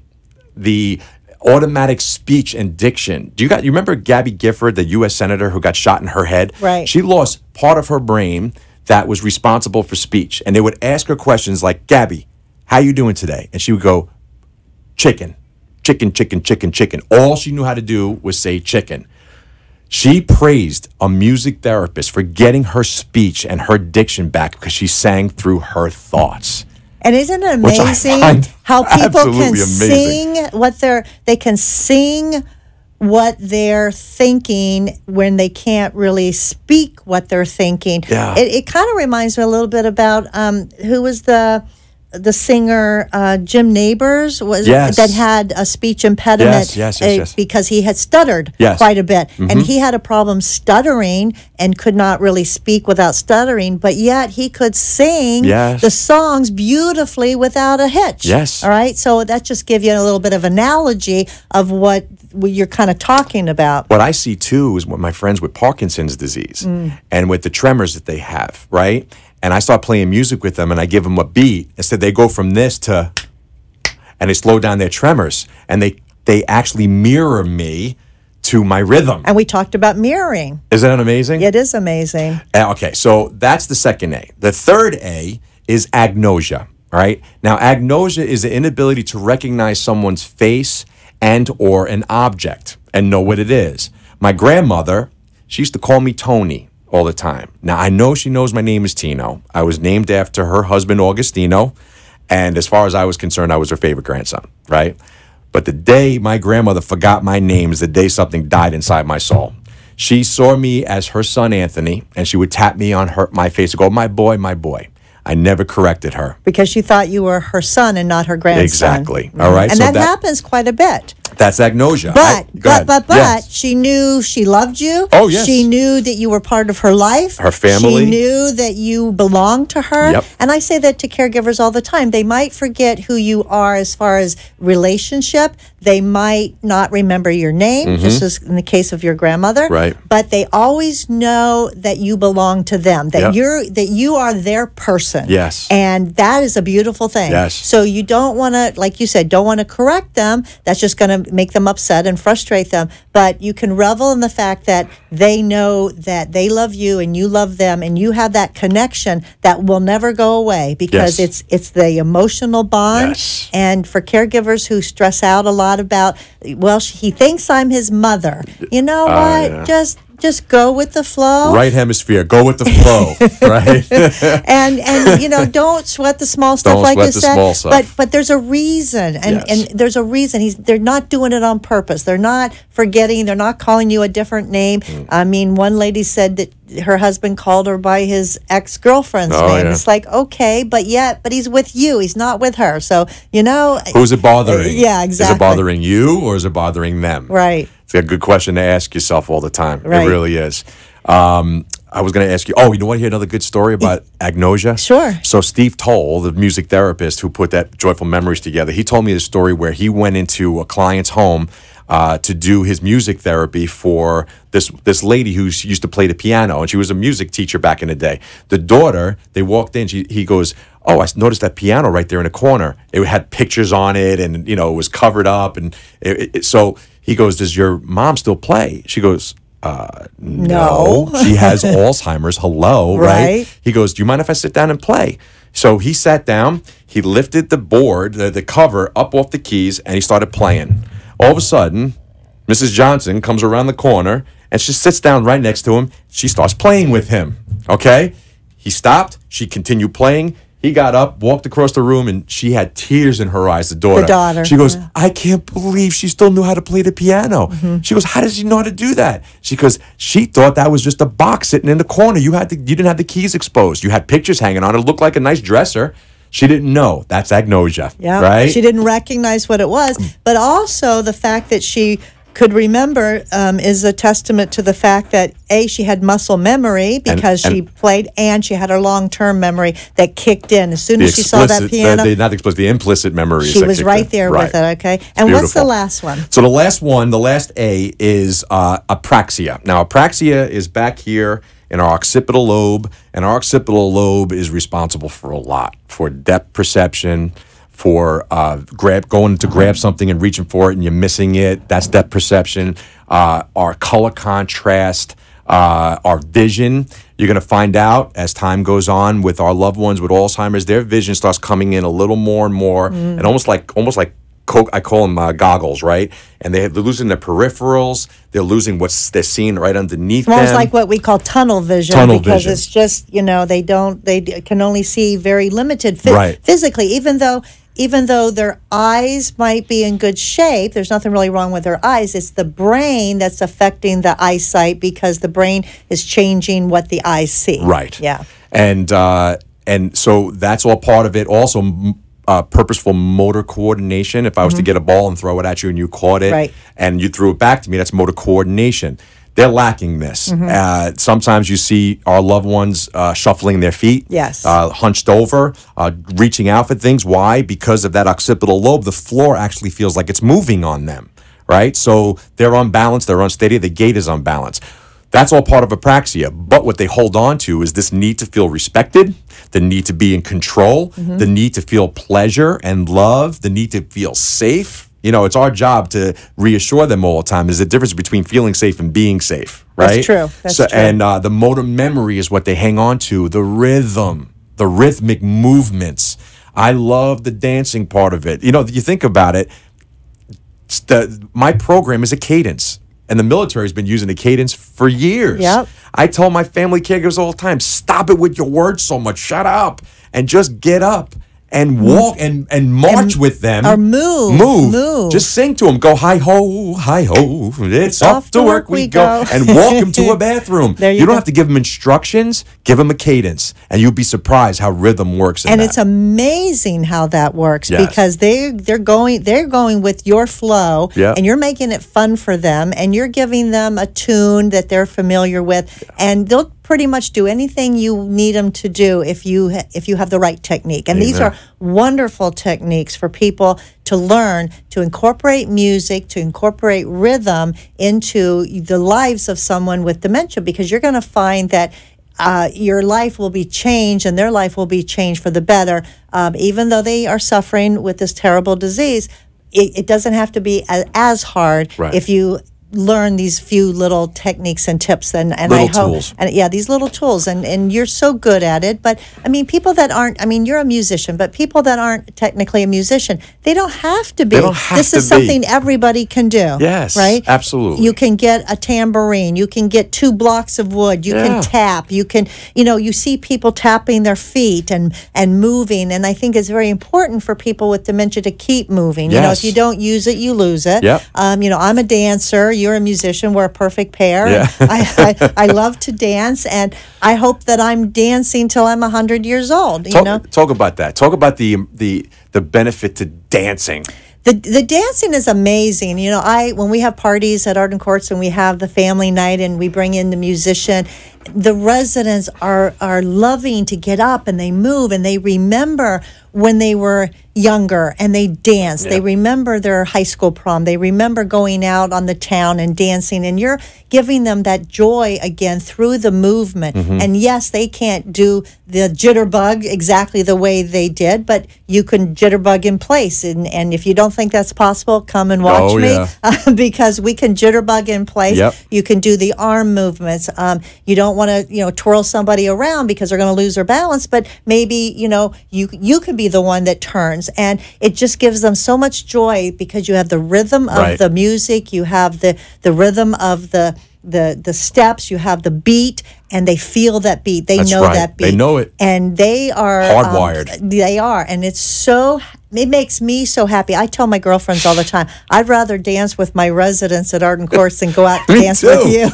the automatic speech and diction. You remember Gabby Gifford, the U.S. Senator who got shot in her head? Right. She lost part of her brain that was responsible for speech. And they would ask her questions like, Gabby, how you doing today? And she would go, chicken, chicken, chicken, chicken, chicken. All she knew how to do was say chicken. She praised a music therapist for getting her speech and her diction back because she sang through her thoughts. And isn't it amazing how people can sing they can sing what they're thinking when they can't really speak what they're thinking? Yeah. It kind of reminds me a little bit about who was the singer Jim Neighbors that had a speech impediment because he had stuttered quite a bit. Mm-hmm. And he had a problem stuttering and could not really speak without stuttering, but yet he could sing the songs beautifully without a hitch. Yes. All right? So that just gives you a little bit of analogy of what you're kind of talking about. What I see, too, is with my friends with Parkinson's disease and with the tremors that they have, right? And I start playing music with them, and I give them a beat. Instead, they go from this to, and they slow down their tremors, and they actually mirror me to my rhythm. And we talked about mirroring. Isn't that amazing? It is amazing. Okay, so that's the second A. The third A is agnosia, all right? Now, agnosia is the inability to recognize someone's face and or an object and know what it is. My grandmother, she used to call me Tony all the time. Now, I know she knows my name is Tino. I was named after her husband, Augustino, and as far as I was concerned, I was her favorite grandson, right? But the day my grandmother forgot my name is the day something died inside my soul. She saw me as her son, Anthony, and she would tap me on my face and go, my boy, my boy. I never corrected her. Because she thought you were her son and not her grandson. Exactly. All right. And so that happens quite a bit. That's agnosia. But she knew she loved you. Oh, yes. She knew that you were part of her life. Her family. She knew that you belonged to her. Yep. And I say that to caregivers all the time. They might forget who you are as far as relationship. They might not remember your name, just as in the case of your grandmother. Right. But they always know that you belong to them, that you are their person. Yes. And that is a beautiful thing. Yes. So you don't want to, like you said, don't want to correct them. That's just going to make them upset and frustrate them. But you can revel in the fact that they know that they love you and you love them, and you have that connection that will never go away because it's the emotional bond. Yes. And for caregivers who stress out a lot about, well, he thinks I'm his mother. You know what? Yeah. Just go with the flow. Right hemisphere, go with the flow, right? and don't sweat the small stuff, Don't like sweat you the said. small stuff. But there's a reason, and there's a reason. They're not doing it on purpose. They're not forgetting. They're not calling you a different name. I mean, one lady said that her husband called her by his ex-girlfriend's name. Yeah. It's like, okay, but he's with you. He's not with her. So who's it bothering? Yeah, exactly. Is it bothering you or is it bothering them? Right. It's a good question to ask yourself all the time. Right. It really is. I was going to ask you, you want to hear another good story about agnosia? Sure. So Steve Toll, the music therapist who put that Joyful Memories together, he told me the story where he went into a client's home to do his music therapy for this lady who used to play the piano, and she was a music teacher back in the day. The daughter, they walked in, he goes, "Oh, I noticed that piano right there in the corner. It had pictures on it, and it was covered up." And so he goes, "Does your mom still play?" She goes, no. She has Alzheimer's. Hello, right? He goes, "Do you mind if I sit down and play?" So he sat down, he lifted the board, the cover up off the keys, and he started playing. All of a sudden, Mrs. Johnson comes around the corner, and she sits down right next to him. She starts playing with him, okay? He stopped. She continued playing. He got up, walked across the room, and she had tears in her eyes, the daughter. The daughter. She goes, "I can't believe she still knew how to play the piano." She goes, "How does she know how to do that?" She goes, "She thought that was just a box sitting in the corner. You didn't have the keys exposed. You had pictures hanging on it. It looked like a nice dresser." She didn't know. That's agnosia, right? She didn't recognize what it was. But also the fact that she could remember is a testament to the fact that, A, she had muscle memory because she played, and she had her long-term memory that kicked in. As soon as she saw that piano. Not the explicit, the implicit memory. She was right there with it, okay? And what's the last one? So the last A is apraxia. Now, apraxia is back here in our occipital lobe, and our occipital lobe is responsible for a lot, for depth perception, for going to grab something and reaching for it and you're missing it. That's depth perception. Our color contrast, our vision. You're going to find out as time goes on with our loved ones with Alzheimer's, their vision starts coming in a little more and more, and almost like I call them goggles, right? And they're losing their peripherals. They're losing they're seeing right underneath them. It's almost like what we call tunnel vision. Because it's just, they can only see very limited physically, even though their eyes might be in good shape. There's nothing really wrong with their eyes. It's the brain that's affecting the eyesight because the brain is changing what the eyes see. Right. Yeah. And so that's all part of it. Also, purposeful motor coordination. If I was to get a ball and throw it at you and you caught it and you threw it back to me, that's motor coordination. They're lacking this. Sometimes you see our loved ones shuffling their feet, hunched over, reaching out for things. Why? Because of that occipital lobe, the floor actually feels like it's moving on them, right? So they're unbalanced, they're unsteady, the gait is unbalanced. That's all part of apraxia. But what they hold on to is this need to feel respected, the need to be in control, the need to feel pleasure and love, the need to feel safe. It's our job to reassure them all the time. There's a difference between feeling safe and being safe, right? That's true. That's true. And the motor memory is what they hang on to, the rhythm, the rhythmic movements. I love the dancing part of it. You think about it, my program is a cadence. And the military has been using the cadence for years. Yep. I tell my family caregivers all the time, stop it with your words so much. Shut up. And just get up and walk and march with them. Or move. Just sing to them. Go, hi ho, it's off to work we go. And walk them to a bathroom. You don't have to give them instructions. Give them a cadence. And you'll be surprised how rhythm works in and that. It's amazing how that works because they're going with your flow and you're making it fun for them and you're giving them a tune that they're familiar with and they'll pretty much do anything you need them to do if you have the right technique. And these are wonderful techniques for people to learn to incorporate music, to incorporate rhythm into the lives of someone with dementia, because you're going to find that your life will be changed and their life will be changed for the better. Even though they are suffering with this terrible disease, it doesn't have to be as hard if you learn these few little techniques and tips and I hope tools. And these little tools and you're so good at it. But I mean, people that aren't, you're a musician, but people that aren't technically a musician, they don't have to be. This is something everybody can do. Yes, right? Absolutely. You can get a tambourine, you can get 2 blocks of wood, you can tap, you can, you see people tapping their feet and moving, and I think it's very important for people with dementia to keep moving. If you don't use it, you lose it. I'm a dancer. You're a musician. We're a perfect pair. I love to dance, and I hope that I'm dancing till I'm 100 years old. Talk about that. Talk about the benefit to dancing. The dancing is amazing. When we have parties at Arden Courts and we have the family night and we bring in the musician, the residents are loving to get up and they move and they remember when they were younger and they danced. They remember their high school prom. They remember going out on the town and dancing, and you're giving them that joy again through the movement. And yes, they can't do the jitterbug exactly the way they did, but you can jitterbug in place. And if you don't think that's possible, come and watch me because we can jitterbug in place. You can do the arm movements. You don't want to, twirl somebody around because they're going to lose their balance, but maybe, you can be the one that turns. And it just gives them so much joy because you have the rhythm of the music, you have the rhythm of the steps, you have the beat, and they feel that beat. They know that beat. They know it. And they are hardwired. They are. And it makes me so happy. I tell my girlfriends all the time, I'd rather dance with my residents at Arden Courts than go out to dance with you.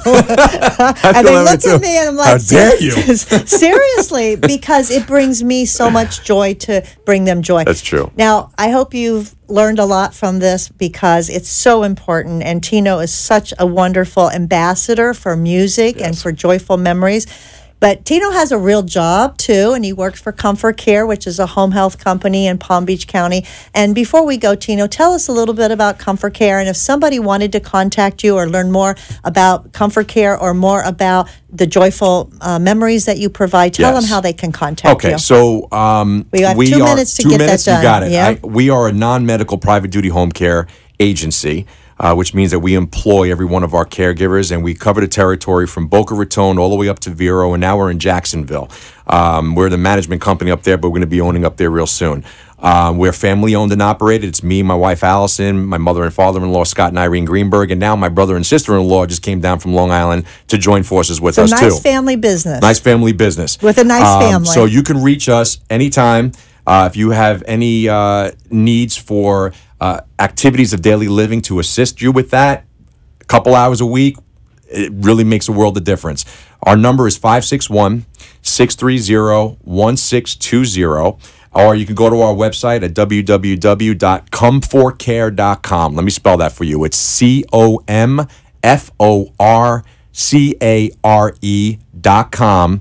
And they look at me and I'm like, how dare you? Seriously, because it brings me so much joy to bring them joy. That's true. Now, I hope you've learned a lot from this because it's so important. And Tino is such a wonderful ambassador for music and for joyful memories. But Tino has a real job, too, and he works for Comfort Care, which is a home health company in Palm Beach County. And before we go, Tino, tell us a little bit about Comfort Care. And if somebody wanted to contact you or learn more about Comfort Care or more about the joyful memories that you provide, tell them how they can contact you. Okay, so we have 2 minutes to get that done. You got it. Yeah? We are a non-medical private duty home care agency. Which means that we employ every one of our caregivers, and we cover the territory from Boca Raton all the way up to Vero, and now we're in Jacksonville. We're the management company up there, but we're going to be owning up there real soon. We're family-owned and operated. It's me, my wife Allison, my mother and father-in-law Scott and Irene Greenberg, and now my brother and sister-in-law just came down from Long Island to join forces with us, too. Nice family business. Nice family business. With a nice family. So you can reach us anytime. If you have any needs for activities of daily living to assist you with that, a couple hours a week, it really makes a world of difference. Our number is 561-630-1620, or you can go to our website at www.comforcare.com. Let me spell that for you. It's COMFORCARE.com.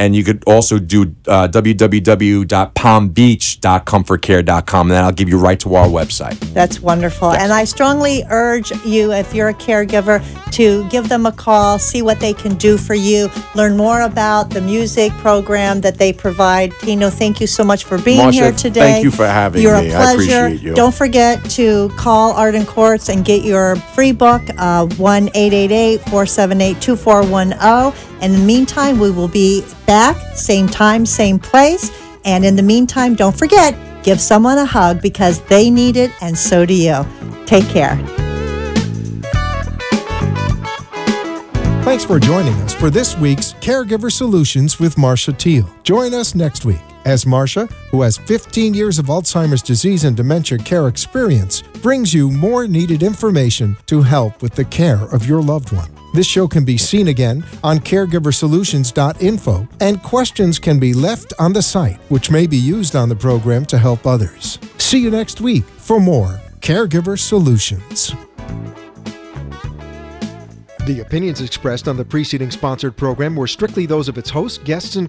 And you could also do www.palmbeach.comfortcare.com, and then I'll give you right to our website. That's wonderful. Yes. And I strongly urge you, if you're a caregiver, to give them a call, see what they can do for you, learn more about the music program that they provide. Tino, thank you so much for being Marcia, here today. Thank you for having You're me. A pleasure. I appreciate you. Don't forget to call Arden Courts and get your free book, 1-888-478-2410. And in the meantime, we will be back, same time, same place. And in the meantime, don't forget, give someone a hug because they need it and so do you. Take care. Thanks for joining us for this week's Caregiver Solutions with Marcia Teele. Join us next week as Marcia, who has 15 years of Alzheimer's disease and dementia care experience, brings you more needed information to help with the care of your loved one. This show can be seen again on caregiversolutions.info, and questions can be left on the site, which may be used on the program to help others. See you next week for more Caregiver Solutions. The opinions expressed on the preceding sponsored program were strictly those of its hosts, guests, and